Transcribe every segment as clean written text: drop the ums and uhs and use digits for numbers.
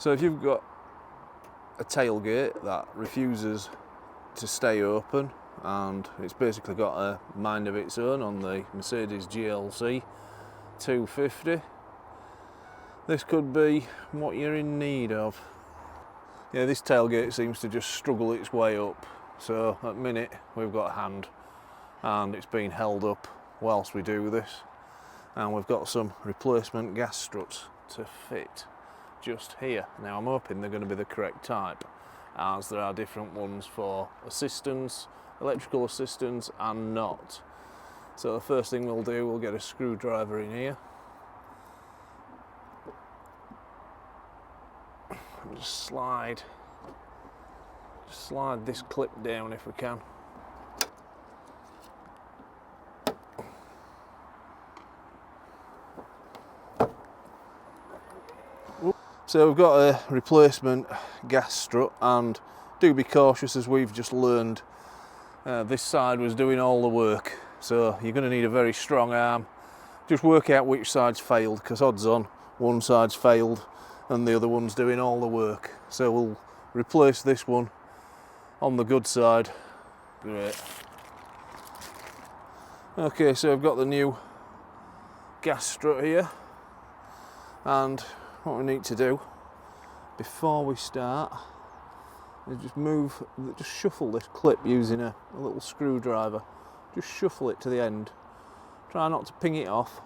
So if you've got a tailgate that refuses to stay open and it's basically got a mind of its own on the Mercedes GLC250, this could be what you're in need of. Yeah, this tailgate seems to just struggle its way up, so at the minute we've got a hand and it's been held up whilst we do this, and we've got some replacement gas struts to fit just here. Now I'm hoping they're going to be the correct type, as there are different ones for assistance, electrical assistance and not. So the first thing we'll do, we'll get a screwdriver in here and just slide this clip down if we can. So we've got a replacement gas strut, and do be cautious, as we've just learned. This side was doing all the work, so you're going to need a very strong arm. Just work out which side's failed, because odds on one side's failed and the other one's doing all the work. So we'll replace this one on the good side. Great. Okay, so I've got the new gas strut here, and what we need to do before we start is just shuffle this clip using a little screwdriver. Just shuffle it to the end. Try not to ping it off,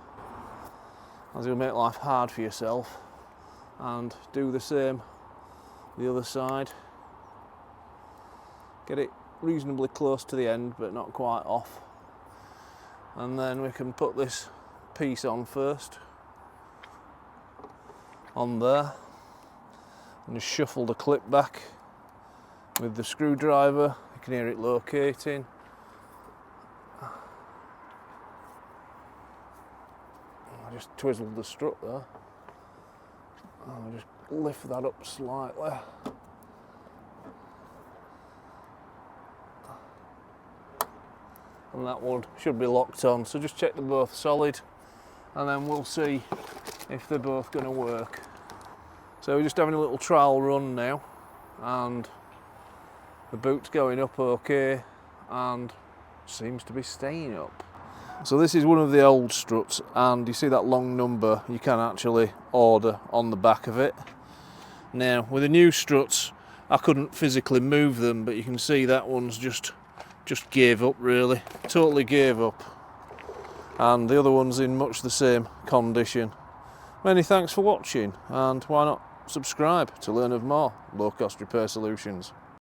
as it'll make life hard for yourself. And do the same the other side. Get it reasonably close to the end, but not quite off. And then we can put this piece on first. On there, and just shuffle the clip back with the screwdriver. You can hear it locating. I just twizzled the strut there. I'll just lift that up slightly. And that one should be locked on, so just check they're both solid, and then we'll see if they're both going to work. So we're just having a little trial run now, and the boot's going up okay and seems to be staying up. So this is one of the old struts, and you see that long number you can actually order on the back of it. Now with the new struts I couldn't physically move them, but you can see that one's just gave up, really, totally gave up, and the other one's in much the same condition. Many thanks for watching, and why not subscribe to learn of more low cost repair solutions.